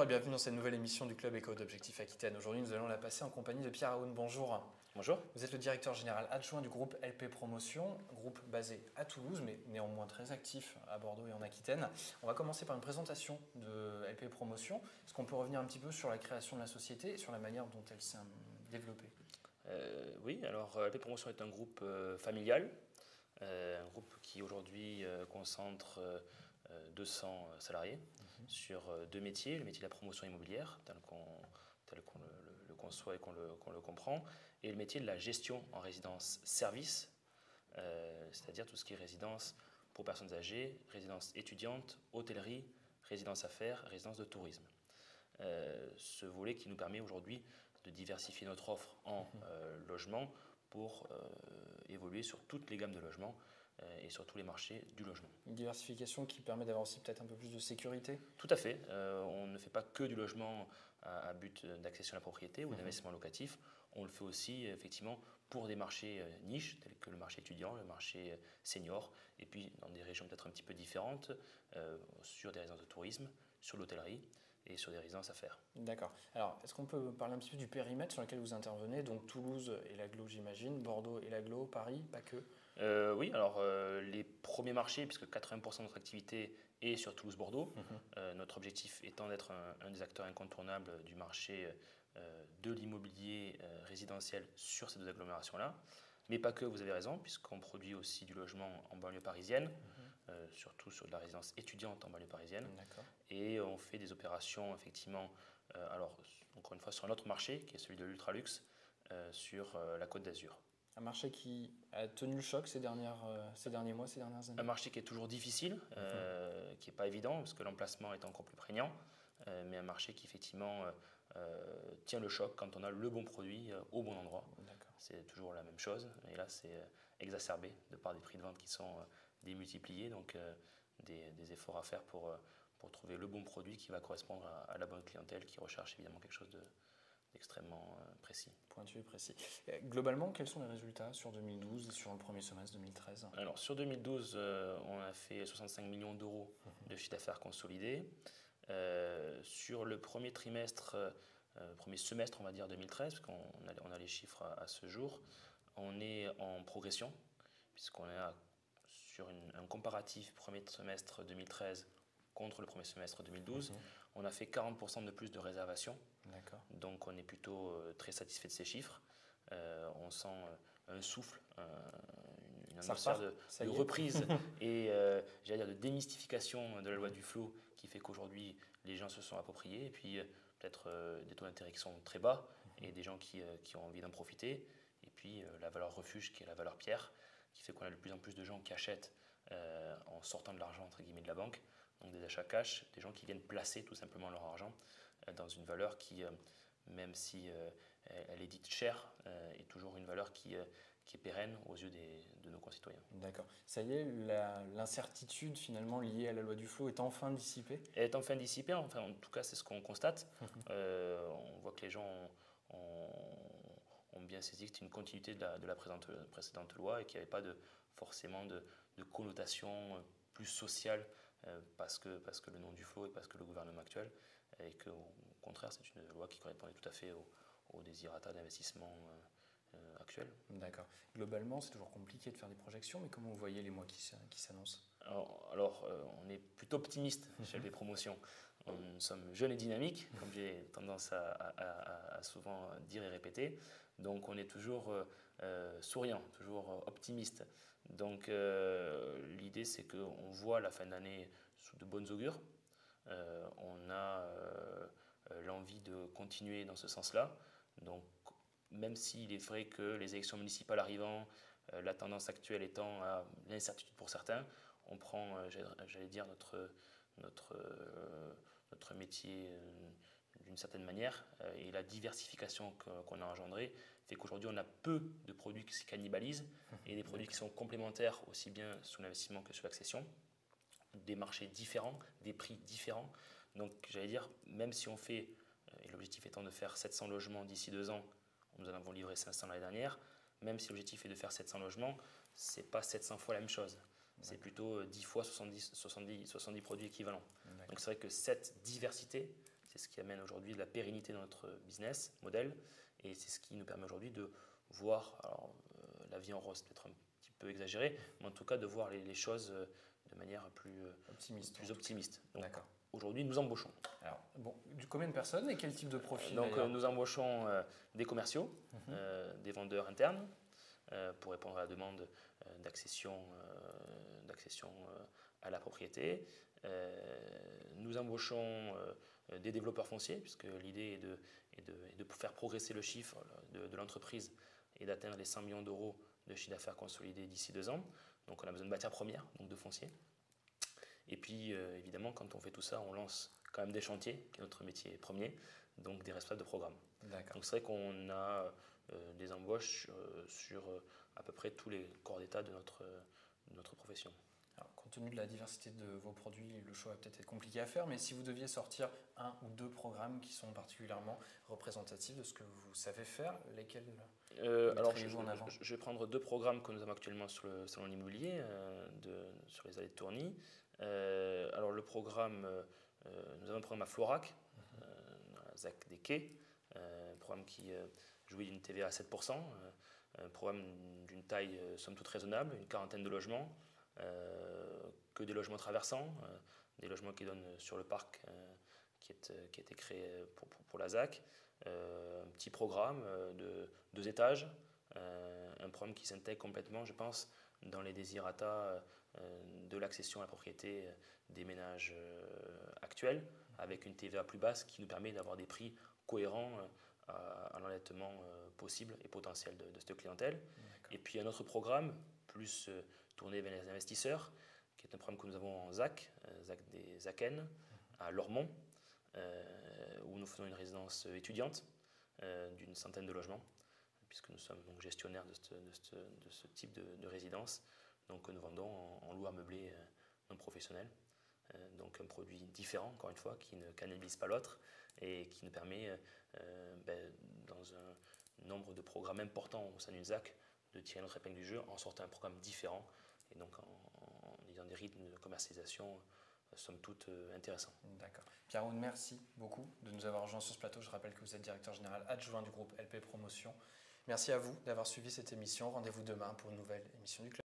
et bienvenue dans cette nouvelle émission du Club Éco d'Objectif Aquitaine. Aujourd'hui, nous allons la passer en compagnie de Pierre Aoun. Bonjour. Bonjour. Vous êtes le directeur général adjoint du groupe LP Promotion, groupe basé à Toulouse, mais néanmoins très actif à Bordeaux et en Aquitaine. On va commencer par une présentation de LP Promotion. Est-ce qu'on peut revenir un petit peu sur la création de la société et sur la manière dont elle s'est développée? Oui, alors LP Promotion est un groupe familial, un groupe qui aujourd'hui concentre 200 salariés sur deux métiers, le métier de la promotion immobilière, tel qu'on le conçoit et qu'on le comprend, et le métier de la gestion en résidence-service, c'est-à-dire tout ce qui est résidence pour personnes âgées, résidence étudiante, hôtellerie, résidence affaires, résidence de tourisme. Ce volet qui nous permet aujourd'hui de diversifier notre offre en logement pour évoluer sur toutes les gammes de logements et sur tous les marchés du logement. Une diversification qui permet d'avoir aussi peut-être un peu plus de sécurité? Tout à fait. On ne fait pas que du logement à but d'accession à la propriété ou d'investissement locatif. On le fait aussi effectivement pour des marchés niches tels que le marché étudiant, le marché senior, et puis dans des régions peut-être un petit peu différentes, sur des résidences de tourisme, sur l'hôtellerie et sur des résidences affaires. D'accord. Alors, est-ce qu'on peut parler un petit peu du périmètre sur lequel vous intervenez? Donc Toulouse et l'agglo, j'imagine, Bordeaux et l'agglo, Paris, pas que? Oui, alors les premiers marchés, puisque 80% de notre activité est sur Toulouse-Bordeaux, notre objectif étant d'être un des acteurs incontournables du marché de l'immobilier résidentiel sur ces deux agglomérations-là. Mais pas que, vous avez raison, puisqu'on produit aussi du logement en banlieue parisienne, surtout sur de la résidence étudiante en banlieue parisienne. Et on fait des opérations, effectivement, alors encore une fois, sur un autre marché, qui est celui de l'ultraluxe, sur la Côte d'Azur. Un marché qui a tenu le choc ces derniers mois, ces dernières années? Un marché qui est toujours difficile, qui n'est pas évident, parce que l'emplacement est encore plus prégnant, mais un marché qui effectivement tient le choc quand on a le bon produit au bon endroit. C'est toujours la même chose, et là c'est exacerbé de par des prix de vente qui sont démultipliés, donc des efforts à faire pour trouver le bon produit qui va correspondre à la bonne clientèle qui recherche évidemment quelque chose extrêmement précis. Pointu et précis. Globalement, quels sont les résultats sur 2012 et sur le premier semestre 2013? Alors sur 2012, on a fait 65 millions d'euros de chiffre d'affaires consolidé. Sur le premier trimestre, premier semestre on va dire 2013, parce qu'on a les chiffres à ce jour, on est en progression, puisqu'on est sur un comparatif premier semestre 2013 contre le premier semestre 2012, on a fait 40% de plus de réservations. Donc on est plutôt très satisfait de ces chiffres. On sent un souffle, une atmosphère de reprise et j'allais dire de démystification de la loi du flot qui fait qu'aujourd'hui les gens se sont appropriés et puis peut-être des taux d'intérêt qui sont très bas et des gens qui ont envie d'en profiter. Et puis la valeur refuge qui est la valeur pierre qui fait qu'on a de plus en plus de gens qui achètent en sortant de l'argent entre guillemets de la banque. Donc des achats cash, des gens qui viennent placer tout simplement leur argent dans une valeur qui, même si elle est dite chère, est toujours une valeur qui est pérenne aux yeux de nos concitoyens. D'accord. Ça y est, l'incertitude finalement liée à la loi du flot est enfin dissipée? Elle est enfin dissipée, enfin, en tout cas c'est ce qu'on constate. On voit que les gens ont bien saisi que c'était une continuité de la précédente loi et qu'il n'y avait pas forcément de connotation plus sociale parce que le nom du flot et parce que le gouvernement actuel, et qu'au contraire c'est une loi qui correspondait tout à fait au désirata d'investissement actuel. D'accord. Globalement, c'est toujours compliqué de faire des projections, mais comment vous voyez les mois qui s'annoncent? Alors, on est plutôt optimiste chez les promotions. Nous sommes jeunes et dynamiques, comme j'ai tendance à souvent dire et répéter. Donc, on est toujours souriant, toujours optimiste. Donc, l'idée, c'est qu'on voit la fin d'année sous de bonnes augures. On a l'envie de continuer dans ce sens-là. Donc, même s'il est vrai que les élections municipales arrivant, la tendance actuelle étant à l'incertitude pour certains, on prend, j'allais dire, notre métier d'une certaine manière et la diversification qu'on a engendrée fait qu'aujourd'hui on a peu de produits qui se cannibalisent et des produits qui sont complémentaires aussi bien sous l'investissement que sur l'accession, des marchés différents, des prix différents. Donc j'allais dire, même si on fait, et l'objectif étant de faire 700 logements d'ici 2 ans, nous en avons livré 500 l'année dernière, même si l'objectif est de faire 700 logements, ce n'est pas 700 fois la même chose. C'est plutôt 10 fois 70 produits équivalents. Donc c'est vrai que cette diversité, C'est ce qui amène aujourd'hui de la pérennité dans notre business model et c'est ce qui nous permet aujourd'hui de voir, alors la vie en rose c'est peut-être un petit peu exagéré, mais en tout cas de voir les choses de manière plus optimiste. D'accord. Aujourd'hui, nous embauchons. Alors, bon, combien de personnes et quel type de profil? Donc, nous embauchons des commerciaux, des vendeurs internes, pour répondre à la demande d'accession à la propriété. Nous embauchons des développeurs fonciers, puisque l'idée est de faire progresser le chiffre de l'entreprise et d'atteindre les 100 millions d'euros de chiffre d'affaires consolidé d'ici 2 ans. Donc, on a besoin de matières premières, donc de foncier. Et puis, évidemment, quand on fait tout ça, on lance quand même des chantiers, qui est notre métier premier, donc des responsables de programme. Donc, c'est vrai qu'on a des embauches sur à peu près tous les corps d'état de notre profession. Alors, compte tenu de la diversité de vos produits, le choix va peut-être être compliqué à faire, mais si vous deviez sortir 1 ou 2 programmes qui sont particulièrement représentatifs de ce que vous savez faire, lesquels alors, mettriez-vous en avant? je vais prendre 2 programmes que nous avons actuellement sur le salon immobilier, sur les allées de Tourny. Alors, le programme, nous avons un programme à Florac, dans la ZAC des Quais, un programme qui jouit d'une TVA à 7%, un programme d'une taille somme toute raisonnable, une quarantaine de logements, que des logements traversants, des logements qui donnent sur le parc qui a été créé pour la ZAC, un petit programme de 2 étages, un programme qui s'intègre complètement, je pense, dans les désirata de l'accession à la propriété des ménages actuels, avec une TVA plus basse qui nous permet d'avoir des prix cohérents à l'endettement possible et potentiel de cette clientèle. Et puis un autre programme, plus tourné vers les investisseurs, qui est un programme que nous avons en ZAC, ZAC des Aken, à Lormont, où nous faisons une résidence étudiante d'une centaine de logements, puisque nous sommes donc gestionnaires de ce type de résidence. Donc nous vendons en loueur meublé non professionnel. Donc un produit différent, encore une fois, qui ne cannibalise pas l'autre et qui nous permet, dans un nombre de programmes importants au sein d'une ZAC, de tirer notre épingle du jeu en sortant un programme différent et donc en ayant des rythmes de commercialisation somme toute intéressants. D'accord. Pierre-Aude, merci beaucoup de nous avoir rejoints sur ce plateau. Je rappelle que vous êtes directeur général adjoint du groupe LP Promotion. Merci à vous d'avoir suivi cette émission. Rendez-vous demain pour une nouvelle émission du Club.